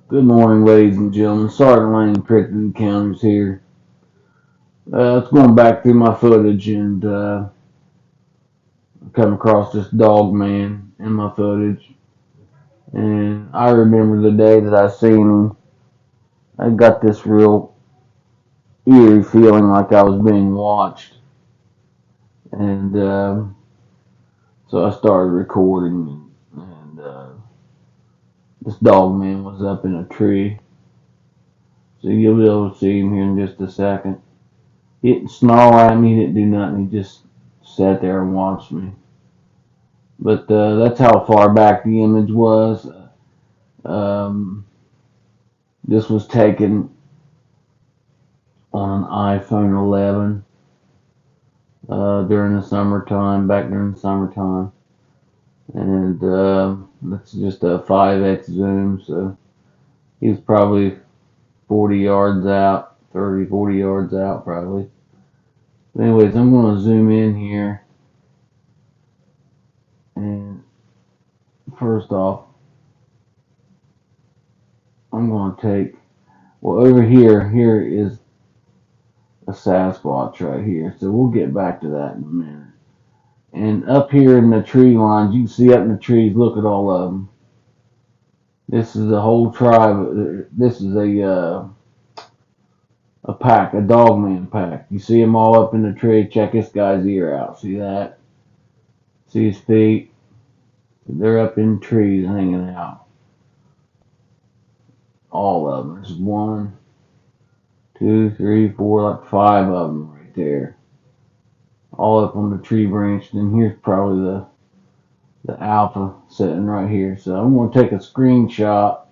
Good morning, ladies and gentlemen. Sergeant Lane, Cryptid Encounters here. It's going back through my footage and come across this Dogman in my footage. And I remember the day that I seen him. I got this real eerie feeling like I was being watched. And so I started recording. And this Dogman was up in a tree. So you'll be able to see him here in just a second. He didn't snarl at me, he didn't do nothing. He just sat there and watched me. But that's how far back the image was. Um, this was taken on an iPhone 11 during the summertime, back during the summertime. And that's just a 5x zoom, so he was probably 40 yards out, 30, 40 yards out probably. But anyways, I'm going to zoom in here. And first off, I'm going to take, well, over here is a Sasquatch right here. So we'll get back to that in a minute. And up here in the tree lines, you can see up in the trees, look at all of them. This is a whole tribe. This is a pack, a Dogman pack. You see them all up in the tree. Check this guy's ear out. See that? See his feet? They're up in trees hanging out. All of them. There's one, two, three, four, like five of them right there. All up on the tree branch. And here's probably the alpha sitting right here. So I'm going to take a screenshot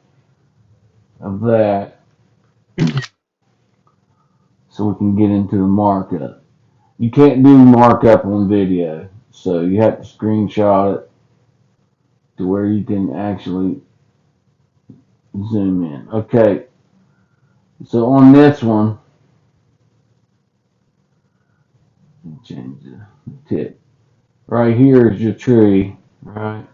of that so we can get into the markup. You can't do markup on video, so you have to screenshot it to where you can actually zoom in. Okay, so on this one, change the tip. Right here is your tree, right?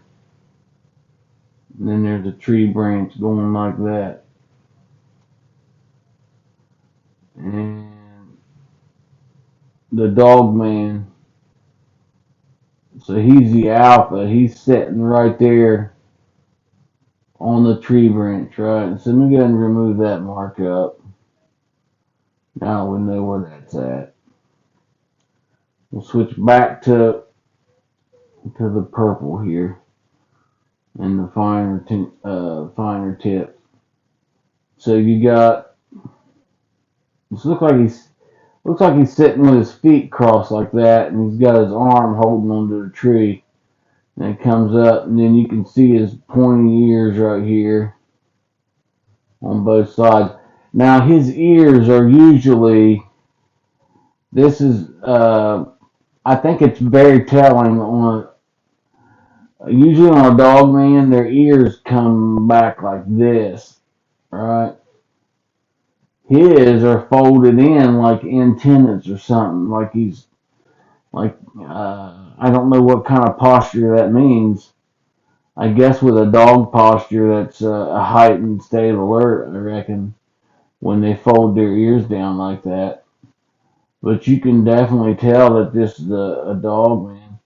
And then there's a tree branch going like that. And the Dogman, so he's the alpha. He's sitting right there on the tree branch, right? So let me go ahead and remove that markup. Now we know where that's at. We'll switch back to the purple here and the finer tip. So you got this looks like he's sitting with his feet crossed like that, and he's got his arm holding onto the tree. And it comes up, and then you can see his pointy ears right here on both sides. Now his ears are usually this is I think it's very telling on usually on a dog man, their ears come back like this, right? His are folded in like antennas or something. Like he's like I don't know what kind of posture that means. I guess with a dog posture, that's a heightened state of alert. I reckon when they fold their ears down like that. But you can definitely tell that this is a dog man.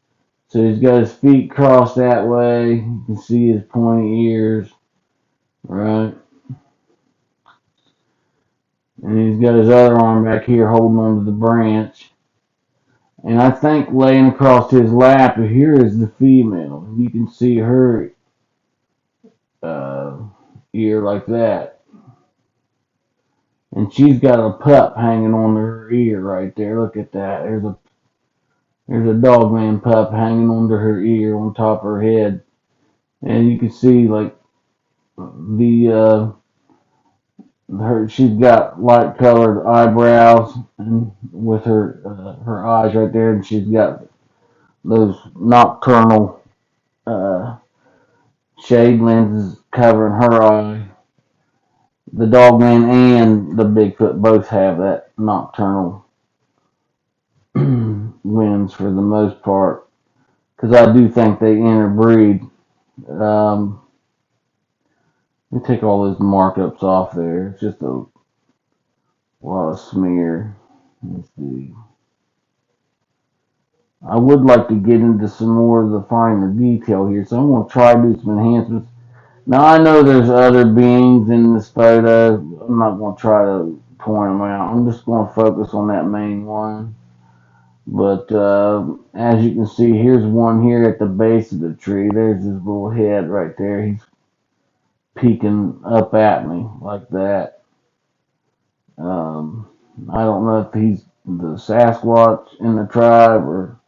So he's got his feet crossed that way. You can see his pointy ears, right? And he's got his other arm back here holding onto the branch. And I think laying across his lap here is the female. You can see her uh, ear like that. And she's got a pup hanging on her ear right there. Look at that. There's a Dogman pup hanging onto her ear on top of her head. And you can see like the she's got light colored eyebrows and with her eyes right there, and she's got those nocturnal uh, shade lenses covering her eye. The Dogman and the Bigfoot both have that nocturnal lens for the most part, because I do think they interbreed. Um, me take all those markups off there. It's just a lot of smear. Let's see. I would like to get into some more of the finer detail here, so I'm going to try to do some enhancements. Now I know there's other beings in this photo. I'm not going to try to point them out. I'm just going to focus on that main one. But as you can see, here's one here at the base of the tree. There's his little head right there. He's peeking up at me like that. Um, I don't know if he's the Sasquatch in the tribe or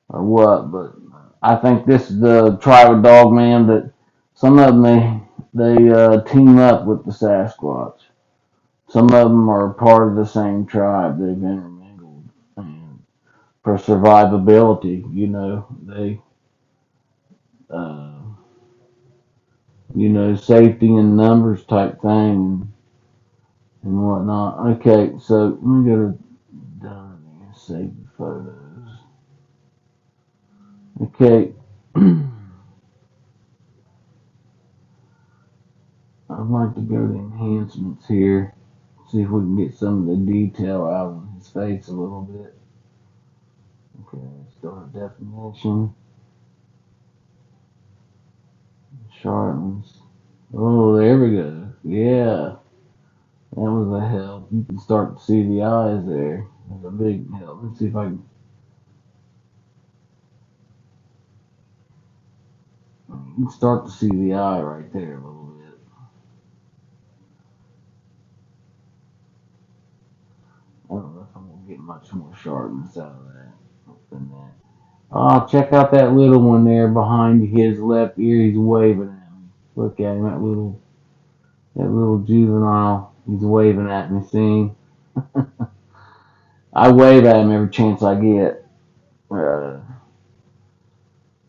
what, but I think this is the tribe of Dogman that some of them they team up with the Sasquatch. Some of them are part of the same tribe. They've intermingled, and for survivability, uh, safety in numbers type thing and whatnot. Okay, so let me go to done and save the photos. Okay. I'd like to go to enhancements here, see if we can get some of the detail out of his face a little bit. Okay, start definition, sharpness. Oh, there we go. Yeah, that was a help. You can start to see the eyes there. That's a big help. Let's see if I can. You can start to see the eye right there a little bit. I don't know if I'm gonna get much more sharpness out of that than that. Oh, check out that little one there behind his left ear. He's waving at me. Look at him, that little juvenile. He's waving at me. See, I wave at him every chance I get, uh,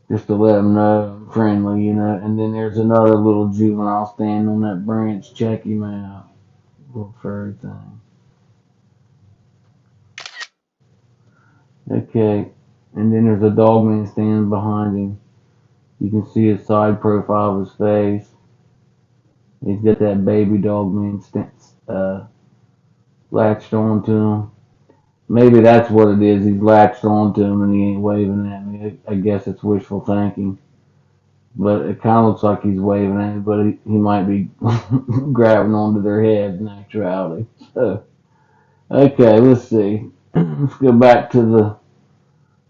just to let him know I'm friendly. And then there's another little juvenile standing on that branch. Check him out, little furry thing. Okay, and then there's a dogman standing behind him. You can see his side profile of his face. He's got that baby dogman latched onto him. Maybe that's what it is. He's latched onto him and he ain't waving at me. I guess it's wishful thinking. But it kind of looks like he's waving at me, but he might be grabbing onto their head in actuality. So, okay, let's see. Let's go back to the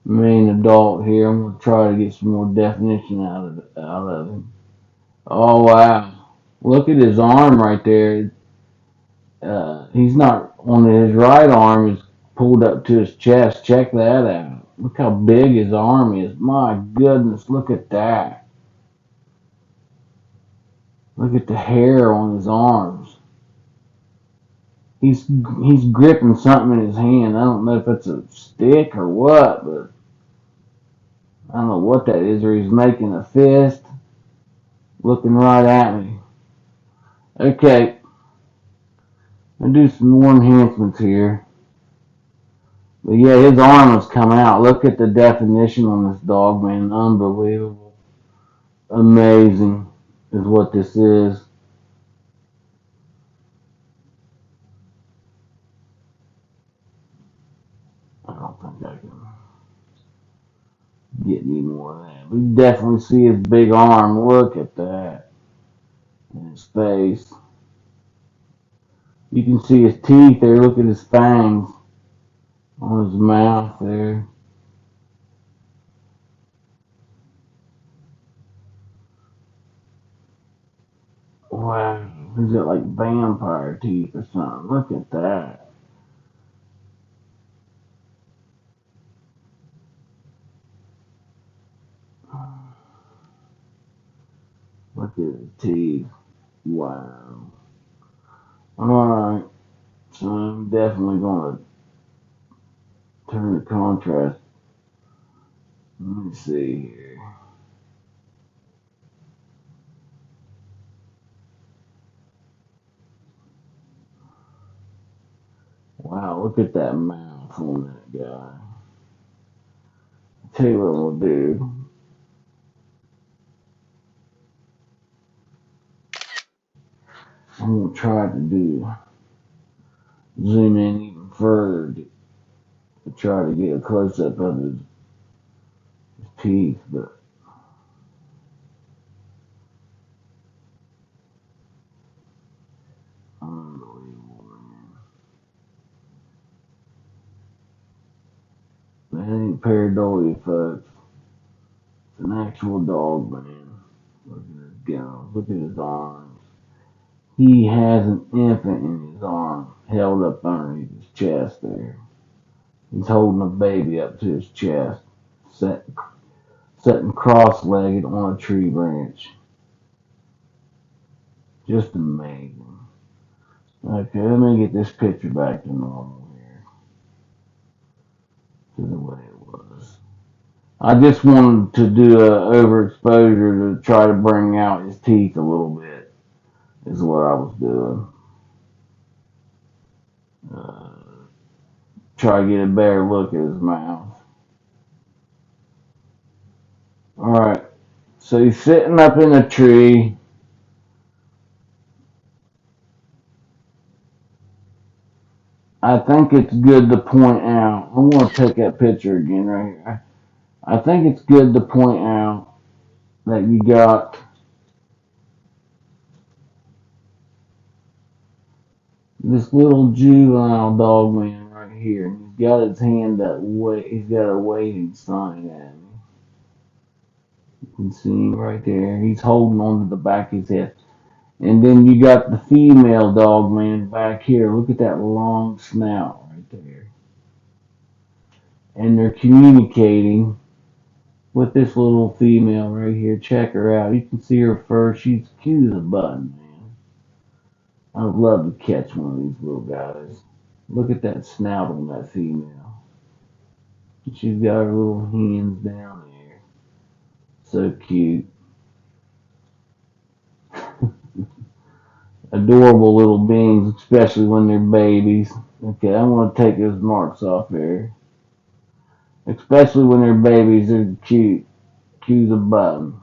main adult here. I'm going to try to get some more definition out of him. Oh, wow. Look at his arm right there. He's not on his right arm is pulled up to his chest. Check that out. Look how big his arm is. My goodness, look at that. Look at the hair on his arms. He's gripping something in his hand. I don't know if it's a stick or what, but I don't know what that is. Or he's making a fist, looking right at me. Okay, I'll do some more enhancements here. But yeah, his arm has come out. Look at the definition on this dog, man. Unbelievable. Amazing is what this is. I don't think I can get any more of that. We definitely see his big arm. Look at that. And his face. You can see his teeth there. Look at his fangs on his mouth there. Wow. He's got like vampire teeth or something. Look at that. Look at his teeth. Wow. Alright. So I'm definitely going to turn the contrast. Let me see here. Wow, look at that mouth on that guy. Tell you what we'll do. I'm gonna try to zoom in even further to try to get a close up of his teeth, but unbelievable, man. That ain't pareidolia, folks. It's an actual dog, man. Look at his gums. Look at his arms. He has an infant in his arm held up underneath his chest there. He's holding a baby up to his chest, sitting cross-legged on a tree branch. Just amazing. Okay, let me get this picture back to normal here, to the way it was. I just wanted to do a overexposure to try to bring out his teeth a little bit, is what I was doing. Uh, Try to get a better look at his mouth. Alright, so he's sitting up in a tree. I think it's good to point out, I want to take that picture again right here. I think it's good to point out that you got this little juvenile dogman right here. And he's got his hand that way, he's got a waving sign at me. You can see him right there. He's holding on to the back of his head. And then you got the female dogman back here. Look at that long snout right there. And they're communicating with this little female right here. Check her out. You can see her fur. She's cute as a button, man. I would love to catch one of these little guys. Look at that snout on that female. She's got her little hands down there. So cute. Adorable little beings, especially when they're babies. Okay, I want to take those marks off there. Especially when they're babies, they're cute. Cute as a button.